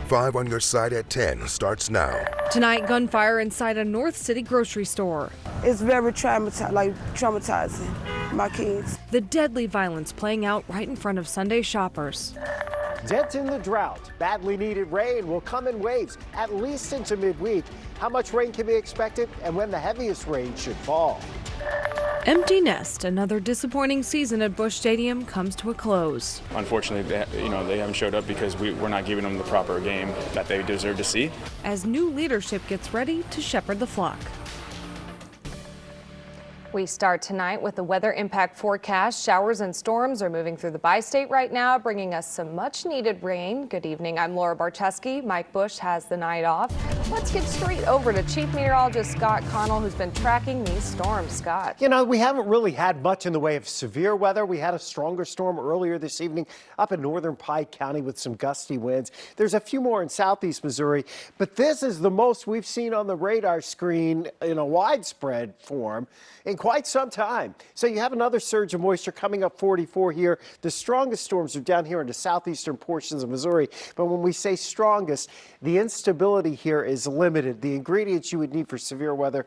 5 on Your Side at 10 starts now. Tonight, gunfire inside a North City grocery store. It's very traumatizing my kids. The deadly violence playing out right in front of Sunday shoppers. Dent in the drought. Badly needed rain will come in waves, at least into midweek. How much rain can be expected and when the heaviest rain should fall? Empty nest. Another disappointing season at Busch Stadium comes to a close. Unfortunately, they haven't showed up because we're not giving them the proper game that they deserve to see. As new leadership gets ready to shepherd the flock. We start tonight with the weather impact forecast. Showers and storms are moving through the bi-state right now, bringing us some much needed rain. Good evening. I'm Laura Barcheski. Mike Bush has the night off. Let's get straight over to Chief Meteorologist Scott Connell, who's been tracking these storms. Scott. You know, we haven't really had much in the way of severe weather. We had a stronger storm earlier this evening up in northern Pike County with some gusty winds. There's a few more in southeast Missouri, but this is the most we've seen on the radar screen in a widespread form in quite some time. So you have another surge of moisture coming up 44 here. The strongest storms are down here in the southeastern portions of Missouri. But when we say strongest, the instability here is limited. The ingredients you would need for severe weather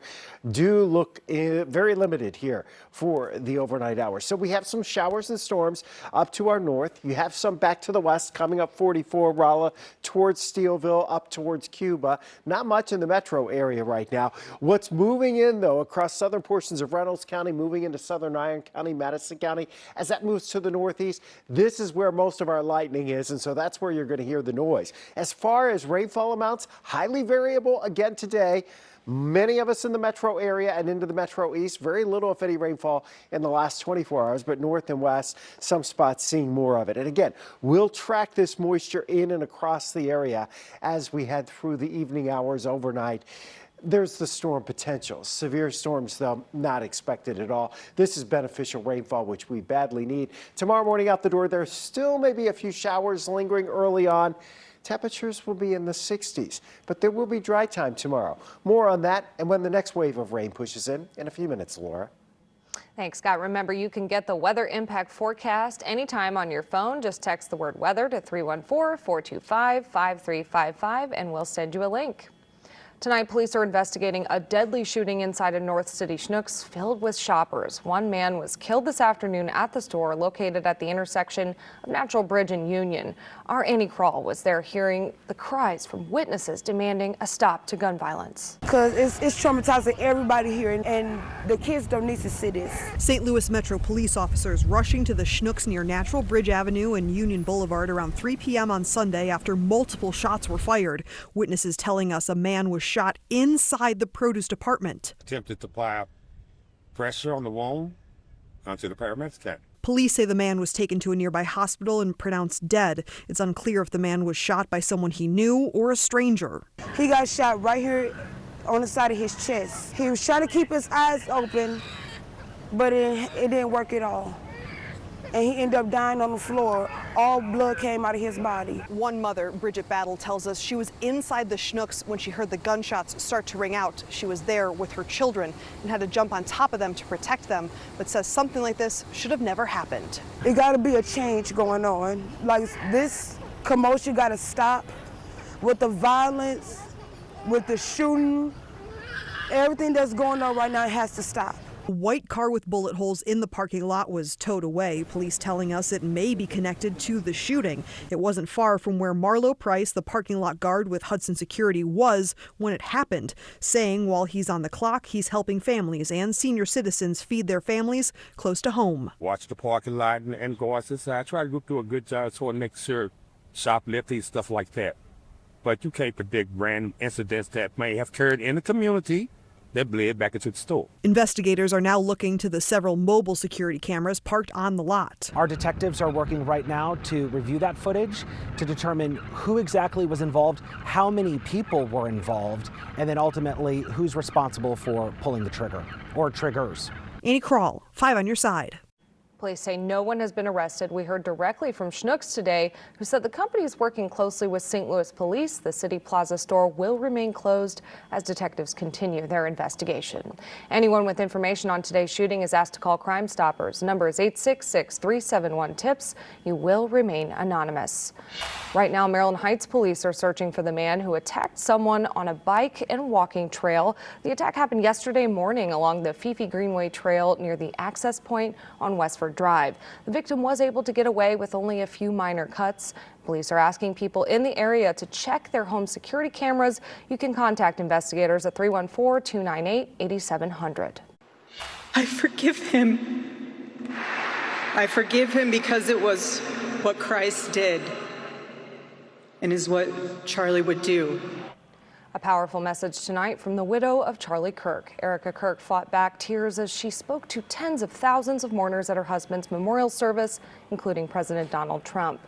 do look very limited here for the overnight hours. So we have some showers and storms up to our north. You have some back to the west coming up 44, Rolla towards Steelville, up towards Cuba. Not much in the metro area right now. What's moving in, though, across southern portions of Reynolds County, moving into southern Iron County, Madison County, as that moves to the northeast, this is where most of our lightning is, and so that's where you're going to hear the noise. As far as rainfall amounts, highly variable again today. Many of us in the metro area and into the metro east, very little, if any, rainfall in the last 24 hours, but north and west, some spots seeing more of it. And again, we'll track this moisture in and across the area as we head through the evening hours overnight. There's the storm potential. Severe storms, though, not expected at all. This is beneficial rainfall, which we badly need. Tomorrow morning out the door, there still may be a few showers lingering early on. Temperatures will be in the 60s, but there will be dry time tomorrow. More on that and when the next wave of rain pushes in a few minutes, Laura. Thanks, Scott. Remember, you can get the weather impact forecast anytime on your phone. Just text the word weather to 314-425-5355 and we'll send you a link. Tonight, police are investigating a deadly shooting inside a North City Schnucks filled with shoppers. One man was killed this afternoon at the store located at the intersection of Natural Bridge and Union. Our Annie Krall was there hearing the cries from witnesses demanding a stop to gun violence. Because it's traumatizing everybody here, and the kids don't need to see this. St. Louis Metro police officers rushing to the Schnucks near Natural Bridge Avenue and Union Boulevard around 3 p.m. on Sunday after multiple shots were fired. Witnesses telling us a man was shot inside the produce department. Attempted to apply pressure on the wound until the paramedics came. Police say the man was taken to a nearby hospital and pronounced dead. It's unclear if the man was shot by someone he knew or a stranger. He got shot right here on the side of his chest. He was trying to keep his eyes open, but it didn't work at all. And he ended up dying on the floor. All blood came out of his body. One mother, Bridget Battle, tells us she was inside the Schnucks when she heard the gunshots start to ring out. She was there with her children and had to jump on top of them to protect them, but says something like this should have never happened. It got to be a change going on. Like, this commotion got to stop with the violence, with the shooting. Everything that's going on right now has to stop. A white car with bullet holes in the parking lot was towed away. Police telling us it may be connected to the shooting. It wasn't far from where Marlo Price, the parking lot guard with Hudson Security, was when it happened, saying while he's on the clock, he's helping families and senior citizens feed their families close to home. Watch the parking lot and go outside. Try to do a good job to make sure shoplifting, stuff like that. But you can't predict random incidents that may have occurred in the community that bled back into the store. Investigators are now looking to the several mobile security cameras parked on the lot. Our detectives are working right now to review that footage to determine who exactly was involved, how many people were involved, and then ultimately who's responsible for pulling the trigger or triggers. Annie Krall, 5 on Your Side. Police say no one has been arrested. We heard directly from Schnucks today, who said the company is working closely with St. Louis police. The City Plaza store will remain closed as detectives continue their investigation. Anyone with information on today's shooting is asked to call Crime Stoppers. Number is 866-371-TIPS. You will remain anonymous. Right now, Maryland Heights police are searching for the man who attacked someone on a bike and walking trail. The attack happened yesterday morning along the Fifi Greenway Trail near the access point on Westford Drive. The victim was able to get away with only a few minor cuts. Police are asking people in the area to check their home security cameras. You can contact investigators at 314-298-8700. I forgive him. I forgive him because it was what Christ did and is what Charlie would do. A powerful message tonight from the widow of Charlie Kirk. Erica Kirk fought back tears as she spoke to tens of thousands of mourners at her husband's memorial service, including President Donald Trump.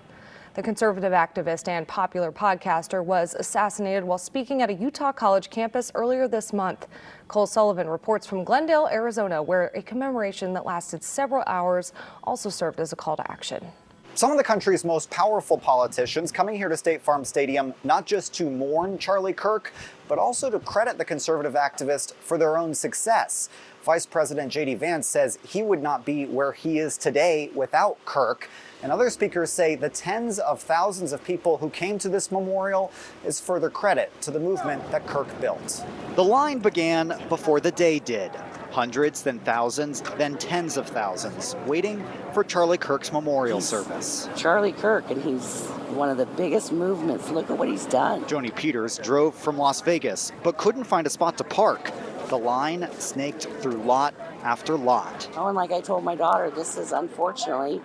The conservative activist and popular podcaster was assassinated while speaking at a Utah college campus earlier this month. Cole Sullivan reports from Glendale, Arizona, where a commemoration that lasted several hours also served as a call to action. Some of the country's most powerful politicians coming here to State Farm Stadium not just to mourn Charlie Kirk, but also to credit the conservative activist for their own success. Vice President J.D. Vance says he would not be where he is today without Kirk. And other speakers say the tens of thousands of people who came to this memorial is further credit to the movement that Kirk built. The line began before the day did. Hundreds, then thousands, then tens of thousands, waiting for Charlie Kirk's memorial service. Charlie Kirk, and he's one of the biggest movements. Look at what he's done. Joni Peters drove from Las Vegas, but couldn't find a spot to park. The line snaked through lot after lot. Oh, and like I told my daughter, this is unfortunately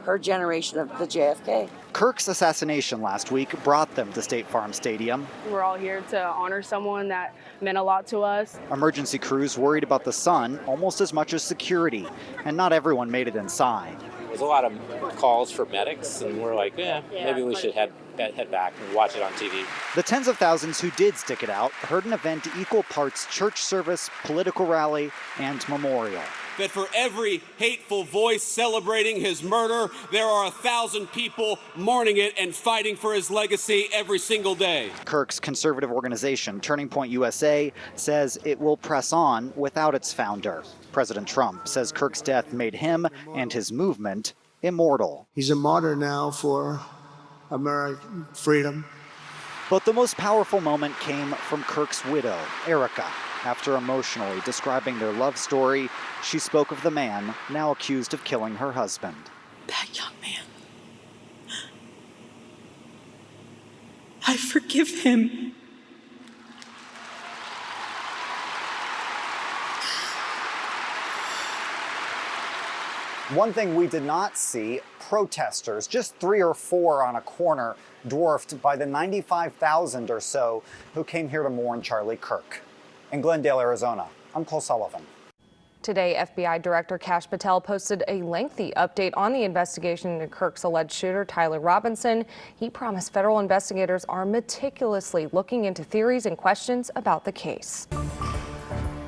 her generation of the JFK. Kirk's assassination last week brought them to State Farm Stadium. We're all here to honor someone that meant a lot to us. Emergency crews worried about the sun almost as much as security, and not everyone made it inside. There's a lot of calls for medics, and we're like, maybe we should head back and watch it on TV. The tens of thousands who did stick it out heard an event equal parts church service, political rally, and memorial. That for every hateful voice celebrating his murder, there are 1,000 people mourning it and fighting for his legacy every single day. Kirk's conservative organization, Turning Point USA, says it will press on without its founder. President Trump says Kirk's death made him and his movement immortal. He's a martyr now for American freedom. But the most powerful moment came from Kirk's widow, Erica. After emotionally describing their love story, she spoke of the man now accused of killing her husband. That young man. I forgive him. One thing we did not see, protesters, just 3 or 4 on a corner, dwarfed by the 95,000 or so who came here to mourn Charlie Kirk. In Glendale, Arizona, I'm Cole Sullivan. Today, FBI Director Kash Patel posted a lengthy update on the investigation into Kirk's alleged shooter, Tyler Robinson. He promised federal investigators are meticulously looking into theories and questions about the case.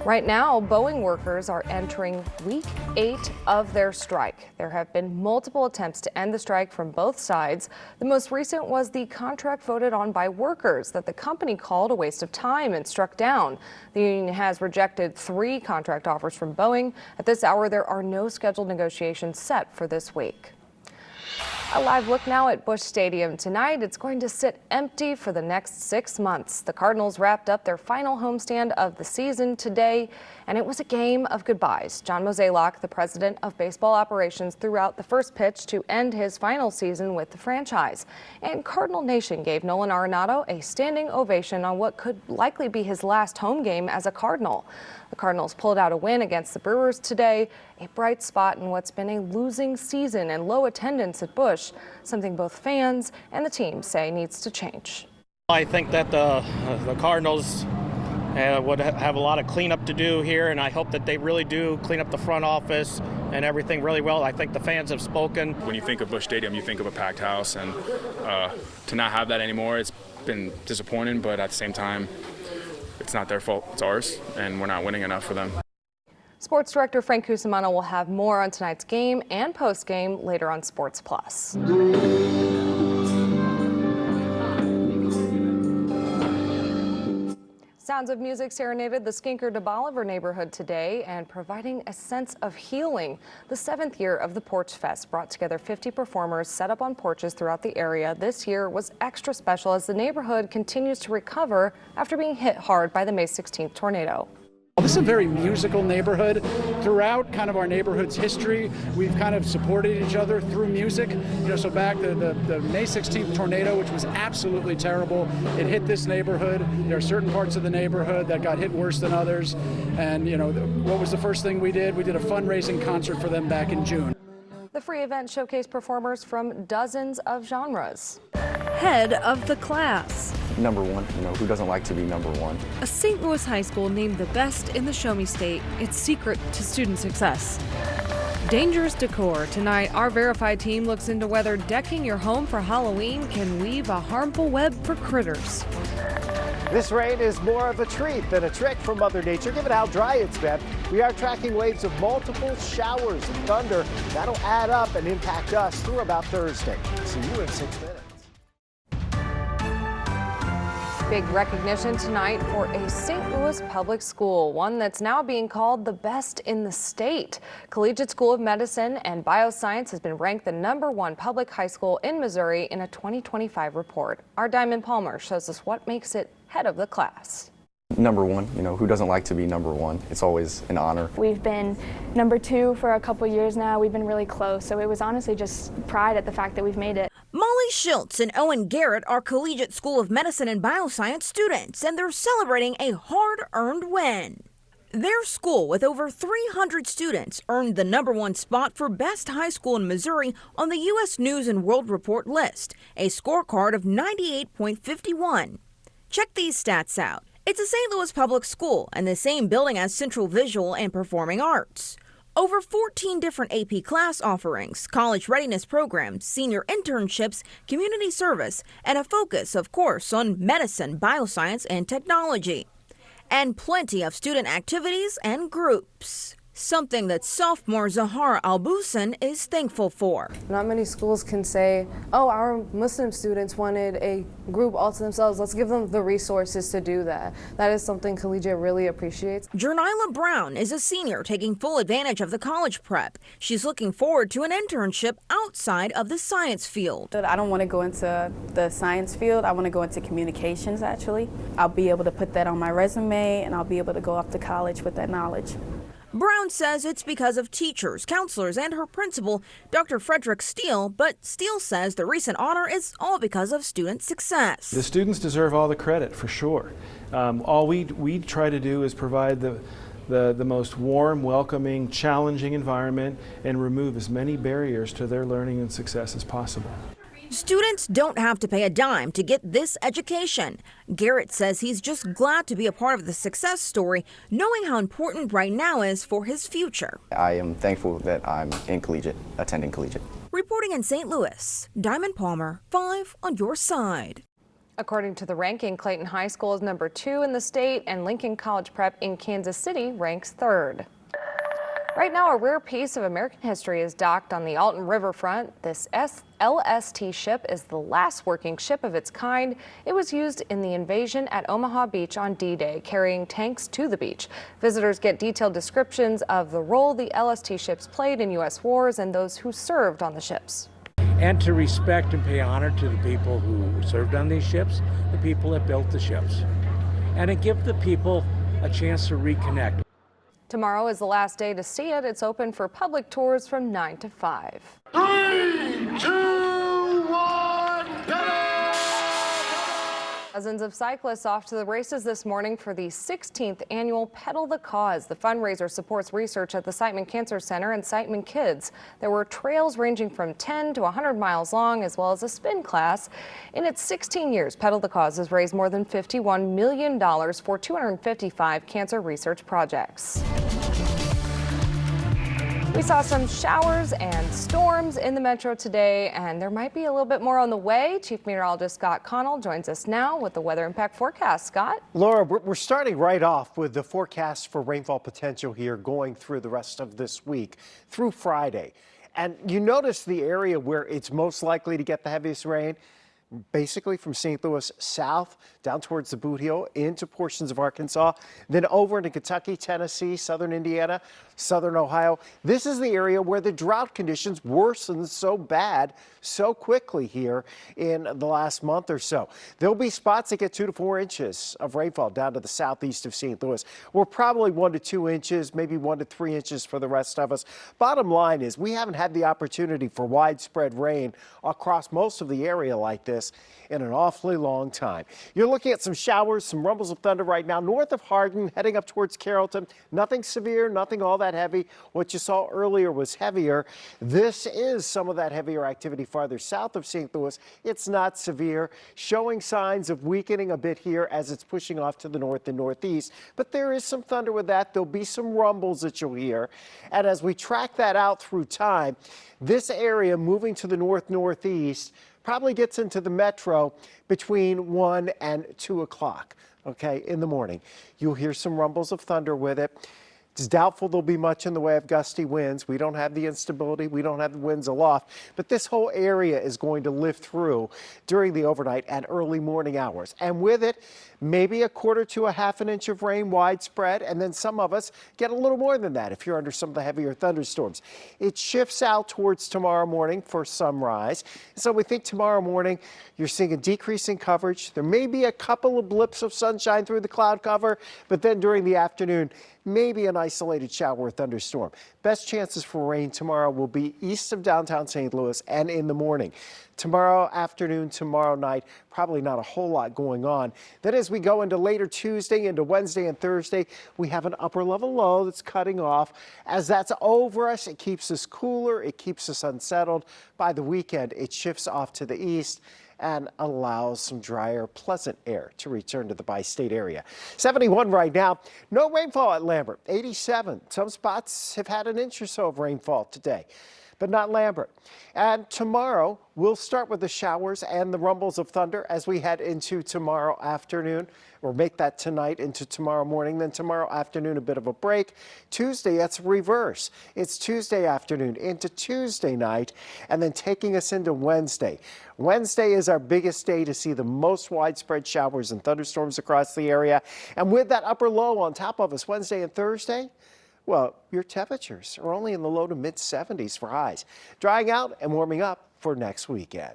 Right now, Boeing workers are entering week 8 of their strike. There have been multiple attempts to end the strike from both sides. The most recent was the contract voted on by workers that the company called a waste of time and struck down. The union has rejected 3 contract offers from Boeing. At this hour, there are no scheduled negotiations set for this week. A live look now at Busch Stadium tonight. It's going to sit empty for the next 6 months. The Cardinals wrapped up their final homestand of the season today, and it was a game of goodbyes. John Mozeliak, the president of baseball operations, threw out the first pitch to end his final season with the franchise. And Cardinal Nation gave Nolan Arenado a standing ovation on what could likely be his last home game as a Cardinal. The Cardinals pulled out a win against the Brewers today, a bright spot in what's been a losing season and low attendance at Busch, something both fans and the team say needs to change. I think that the Cardinals would have a lot of cleanup to do here, and I hope that they really do clean up the front office and everything really well. I think the fans have spoken. When you think of Busch Stadium, you think of a packed house, and to not have that anymore, it's been disappointing, but at the same time, it's not their fault, it's ours, and we're not winning enough for them. Sports director Frank Cusimano will have more on tonight's game and post-game later on Sports Plus. Sounds of Music serenaded the Skinker de Bolivar neighborhood today and providing a sense of healing. The 7th year of the Porch Fest brought together 50 performers set up on porches throughout the area. This year was extra special as the neighborhood continues to recover after being hit hard by the May 16th tornado. This is a very musical neighborhood. Throughout kind of our neighborhood's history, we've kind of supported each other through music. So back the May 16th tornado, which was absolutely terrible, it hit this neighborhood. There are certain parts of the neighborhood that got hit worse than others. And what was the first thing we did? We did a fundraising concert for them back in June. The free event showcased performers from dozens of genres. Head of the class. Number one, who doesn't like to be number one? A St. Louis high school named the best in the Show Me State, its secret to student success. Dangerous decor. Tonight, our verified team looks into whether decking your home for Halloween can weave a harmful web for critters. This rain is more of a treat than a trick from Mother Nature, given how dry it's been. We are tracking waves of multiple showers of thunder. That'll add up and impact us through about Thursday. See you in 6 minutes. Big recognition tonight for a St. Louis public school, one that's now being called the best in the state. Collegiate School of Medicine and Bioscience has been ranked the #1 public high school in Missouri in a 2025 report. Our Diamond Palmer shows us what makes it head of the class. Number one, who doesn't like to be number one? It's always an honor. We've been #2 for a couple years now. We've been really close, so it was honestly just pride at the fact that we've made it. Molly Schultz and Owen Garrett are Collegiate School of Medicine and Bioscience students, and they're celebrating a hard-earned win. Their school, with over 300 students, earned the #1 spot for best high school in Missouri on the U.S. News and World Report list, a scorecard of 98.51. Check these stats out. It's a St. Louis public school and the same building as Central Visual and Performing Arts. Over 14 different AP class offerings, college readiness programs, senior internships, community service, and a focus, of course, on medicine, bioscience, and technology. And plenty of student activities and groups. Something that sophomore Zahara Albusen is thankful for. Not many schools can say, oh, our Muslim students wanted a group all to themselves. Let's give them the resources to do that. That is something Collegiate really appreciates. Jernila Brown is a senior taking full advantage of the college prep. She's looking forward to an internship outside of the science field. I don't want to go into the science field. I want to go into communications, actually. I'll be able to put that on my resume, and I'll be able to go off to college with that knowledge. Brown says it's because of teachers, counselors, and her principal, Dr. Frederick Steele, but Steele says the recent honor is all because of student success. The students deserve all the credit, for sure. All we try to do is provide the most warm, welcoming, challenging environment and remove as many barriers to their learning and success as possible. Students don't have to pay a dime to get this education. Garrett says he's just glad to be a part of the success story, knowing how important right now is for his future. I am thankful that I'm in collegiate, attending collegiate. Reporting in St. Louis, Diamond Palmer, 5 on your side. According to the ranking, Clayton High School is #2 in the state, and Lincoln College Prep in Kansas City ranks 3rd. Right now, a rare piece of American history is docked on the Alton Riverfront. This LST ship is the last working ship of its kind. It was used in the invasion at Omaha Beach on D-Day, carrying tanks to the beach. Visitors get detailed descriptions of the role the LST ships played in U.S. wars and those who served on the ships. And to respect and pay honor to the people who served on these ships, the people that built the ships, and to give the people a chance to reconnect. Tomorrow is the last day to see it. It's open for public tours from 9 to 5. 3, 2, 1, Dozens of cyclists off to the races this morning for the 16th annual Pedal the Cause. The fundraiser supports research at the Siteman Cancer Center and Siteman Kids. There were trails ranging from 10 to 100 miles long, as well as a spin class. In its 16 years, Pedal the Cause has raised more than $51 million for 255 cancer research projects. We saw some showers and storms in the metro today, and there might be a little bit more on the way. Chief Meteorologist Scott Connell joins us now with the weather impact forecast. Scott? Laura, we're starting right off with the forecast for rainfall potential here going through the rest of this week through Friday. And you notice the area where it's most likely to get the heaviest rain, basically from St. Louis south down towards the Boot Heel into portions of Arkansas, then over into Kentucky, Tennessee, southern Indiana, southern Ohio. This is the area where the drought conditions worsened so bad so quickly here in the last month or so. There'll be spots that get 2 to 4 inches of rainfall down to the southeast of St. Louis. We're probably 1 to 2 inches, maybe 1 to 3 inches for the rest of us. Bottom line is we haven't had the opportunity for widespread rain across most of the area like this in an awfully long time. You're looking at some showers, some rumbles of thunder right now north of Hardin, heading up towards Carrollton. Nothing severe, nothing all that heavy. What you saw earlier was heavier. This is some of that heavier activity farther south of St. Louis. It's not severe, showing signs of weakening a bit here as it's pushing off to the north and northeast. But there is some thunder with that. There'll be some rumbles that you'll hear. And as we track that out through time, this area moving to the north-northeast probably gets into the metro between 1 and 2 o'clock, okay, in the morning. You'll hear some rumbles of thunder with it. It's doubtful there'll be much in the way of gusty winds. We don't have the instability. We don't have the winds aloft. But this whole area is going to lift through during the overnight and early morning hours. And with it, maybe 1/4 to 1/2 inch of rain widespread. And then some of us get a little more than that if you're under some of the heavier thunderstorms. It shifts out towards tomorrow morning for sunrise. So we think tomorrow morning you're seeing a decrease in coverage. There may be a couple of blips of sunshine through the cloud cover, but then during the afternoon, maybe an isolated shower or thunderstorm. Best chances for rain tomorrow will be east of downtown St. Louis and in the morning. Tomorrow afternoon, tomorrow night, probably not a whole lot going on. Then as we go into later Tuesday, into Wednesday and Thursday, we have an upper level low that's cutting off. As that's over us, it keeps us cooler, it keeps us unsettled. By the weekend, it shifts off to the east and allows some drier, pleasant air to return to the bi-state area. 71 right now. No rainfall at Lambert. 87. Some spots have had an inch or so of rainfall today, but not Lambert. And tomorrow, we'll start with the showers and the rumbles of thunder as we head into tomorrow afternoon, or make that tonight into tomorrow morning. Then tomorrow afternoon, a bit of a break. Tuesday, that's reverse. It's Tuesday afternoon into Tuesday night, and then taking us into Wednesday. Wednesday is our biggest day to see the most widespread showers and thunderstorms across the area. And with that upper low on top of us Wednesday and Thursday, well, your temperatures are only in the low to mid 70s for highs. Drying out and warming up for next weekend.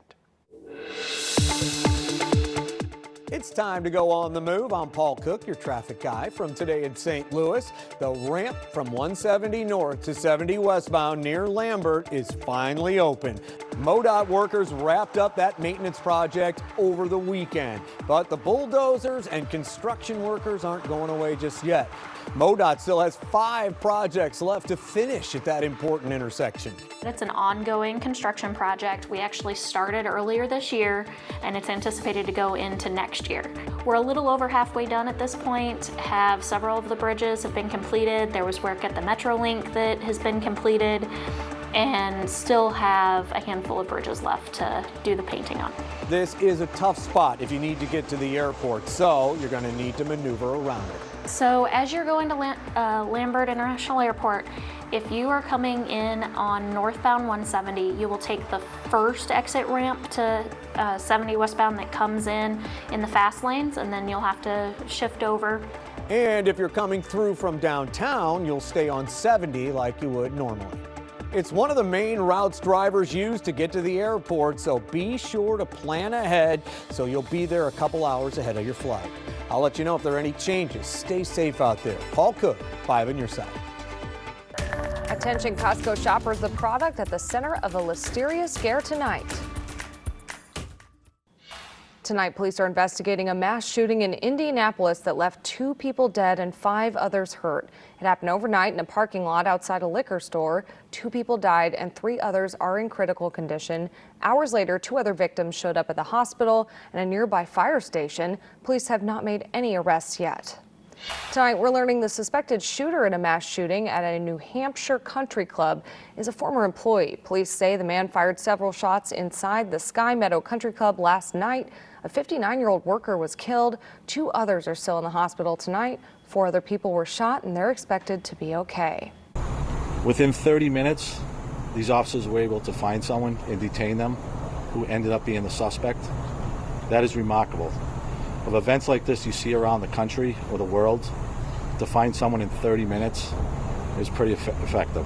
It's time to go on the move. I'm Paul Cook, your traffic guy from Today in St. Louis. The ramp from 170 north to 70 westbound near Lambert is finally open. MoDOT workers wrapped up that maintenance project over the weekend, but the bulldozers and construction workers aren't going away just yet. MoDOT still has 5 projects left to finish at that important intersection. It's an ongoing construction project. We actually started earlier this year, and it's anticipated to go into next year. We're a little over halfway done at this point. Several of the bridges have been completed. There was work at the Metrolink that has been completed, and still have a handful of bridges left to do the painting on. This is a tough spot if you need to get to the airport, so you're going to need to maneuver around it. So as you're going to Lambert International Airport, if you are coming in on northbound 170, you will take the first exit ramp to 70 westbound that comes in the fast lanes, and then you'll have to shift over. And if you're coming through from downtown, you'll stay on 70 like you would normally. It's one of the main routes drivers use to get to the airport, so be sure to plan ahead so you'll be there a couple hours ahead of your flight. I'll let you know if there are any changes. Stay safe out there. Paul Cook, 5 on your side. Attention Costco shoppers, the product at the center of a listeria scare tonight. Tonight, police are investigating a mass shooting in Indianapolis that left 2 people dead and 5 others hurt. It happened overnight in a parking lot outside a liquor store. 2 people died and 3 others are in critical condition. Hours later, 2 other victims showed up at the hospital and a nearby fire station. Police have not made any arrests yet. Tonight, we're learning the suspected shooter in a mass shooting at a New Hampshire country club is a former employee. Police say the man fired several shots inside the Sky Meadow Country Club last night. A 59-year-old worker was killed. 2 others are still in the hospital tonight. 4 other people were shot, and they're expected to be okay. Within 30 minutes, these officers were able to find someone and detain them who ended up being the suspect. That is remarkable. Of events like this you see around the country or the world, to find someone in 30 minutes is pretty effective.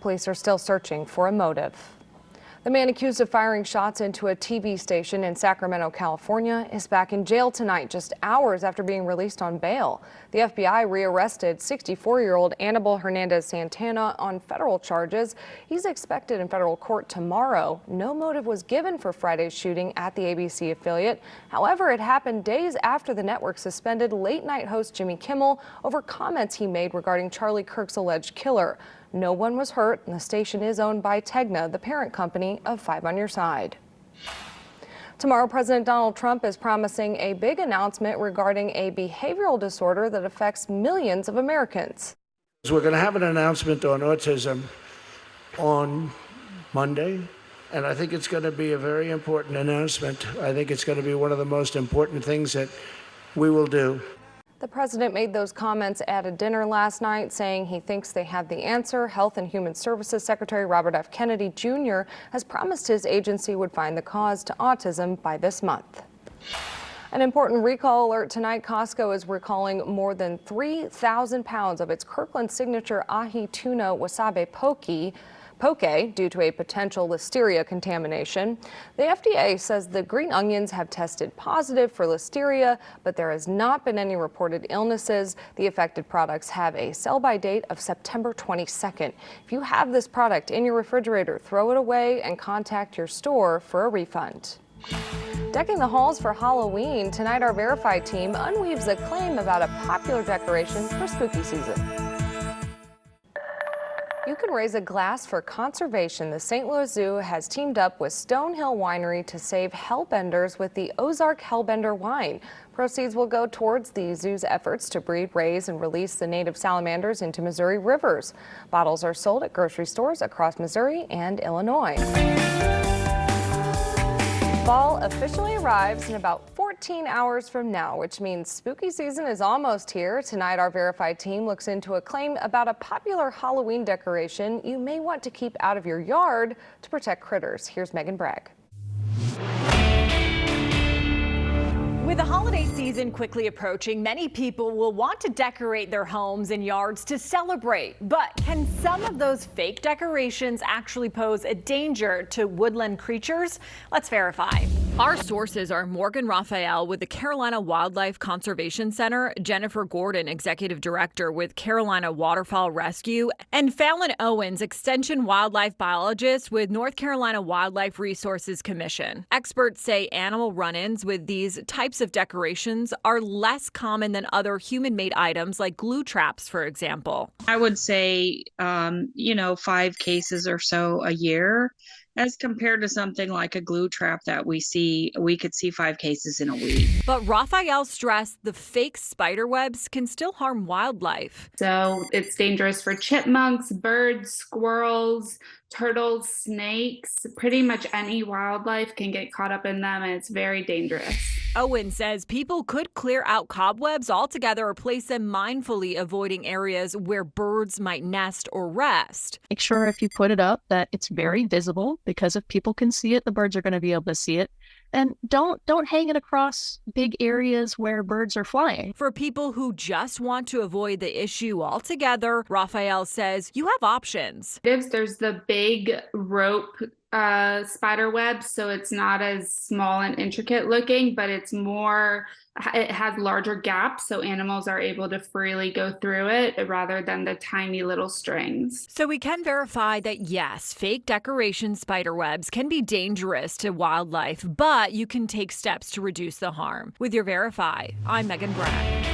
Police are still searching for a motive. The man accused of firing shots into a TV station in Sacramento, California, is back in jail tonight, just hours after being released on bail. The FBI rearrested 64-year-old Anibal Hernandez Santana on federal charges. He's expected in federal court tomorrow. No motive was given for Friday's shooting at the ABC affiliate. However, it happened days after the network suspended late-night host Jimmy Kimmel over comments he made regarding Charlie Kirk's alleged killer. No one was hurt, and the station is owned by Tegna, the parent company of Five on Your Side. Tomorrow, President Donald Trump is promising a big announcement regarding a behavioral disorder that affects millions of Americans. We're going to have an announcement on autism on Monday, and I think it's going to be a very important announcement. I think it's going to be one of the most important things that we will do. The president made those comments at a dinner last night, saying he thinks they have the answer. Health and Human Services Secretary Robert F. Kennedy Jr. has promised his agency would find the cause to autism by this month. An important recall alert tonight. Costco is recalling more than 3,000 pounds of its Kirkland signature ahi tuna wasabi poke due to a potential listeria contamination. The FDA says the green onions have tested positive for listeria, but there has not been any reported illnesses. The affected products have a sell-by date of September 22nd. If you have this product in your refrigerator, throw it away and contact your store for a refund. Decking the halls for Halloween, tonight our Verified team unweaves a claim about a popular decoration for spooky season. You can raise a glass for conservation. The St. Louis Zoo has teamed up with Stonehill Winery to save hellbenders with the Ozark Hellbender wine. Proceeds will go towards the zoo's efforts to breed, raise, and release the native salamanders into Missouri rivers. Bottles are sold at grocery stores across Missouri and Illinois. Fall officially arrives in about 14 hours from now, which means spooky season is almost here. Tonight, our Verified team looks into a claim about a popular Halloween decoration you may want to keep out of your yard to protect critters. Here's Megan Bragg. With the holiday season quickly approaching, many people will want to decorate their homes and yards to celebrate. But can some of those fake decorations actually pose a danger to woodland creatures? Let's verify. Our sources are Morgan Raphael with the Carolina Wildlife Conservation Center, Jennifer Gordon, Executive Director with Carolina Waterfowl Rescue, and Fallon Owens, Extension Wildlife Biologist with North Carolina Wildlife Resources Commission. Experts say animal run-ins with these types of decorations are less common than other human-made items like glue traps, for example. I would say, 5 cases or so a year, as compared to something like a glue trap that we could see 5 cases in a week. But Raphael stressed the fake spider webs can still harm wildlife. So it's dangerous for chipmunks, birds, squirrels, turtles, snakes. Pretty much any wildlife can get caught up in them, and it's very dangerous. Owen says people could clear out cobwebs altogether or place them mindfully, avoiding areas where birds might nest or rest. Make sure if you put it up that it's very visible, because if people can see it, the birds are going to be able to see it. And don't hang it across big areas where birds are flying. For people who just want to avoid the issue altogether, Raphael says you have options. There's the big rope spider web, so it's not as small and intricate looking, but it has larger gaps, so animals are able to freely go through it rather than the tiny little strings. So we can verify that yes, fake decoration spider webs can be dangerous to wildlife, but you can take steps to reduce the harm. With your Verify, I'm Megan Bragg.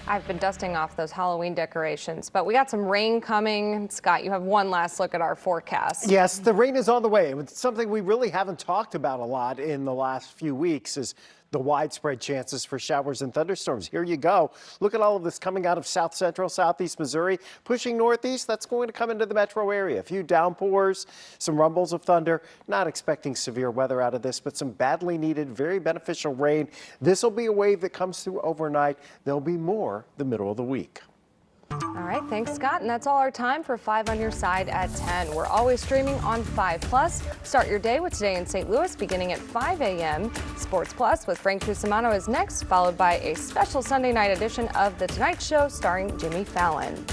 I've been dusting off those Halloween decorations, but we got some rain coming. Scott, you have one last look at our forecast. Yes, the rain is on the way. It's something we really haven't talked about a lot in the last few weeks is the the widespread chances for showers and thunderstorms. Here you go. Look at all of this coming out of south central, southeast Missouri, pushing northeast. That's going to come into the metro area. A few downpours, some rumbles of thunder. Not expecting severe weather out of this, but some badly needed, very beneficial rain. This will be a wave that comes through overnight. There'll be more the middle of the week. All right, thanks, Scott. And that's all our time for 5 on Your Side at 10. We're always streaming on 5+. Start your day with Today in St. Louis beginning at 5 a.m. Sports Plus with Frank Cusimano is next, followed by a special Sunday night edition of The Tonight Show starring Jimmy Fallon.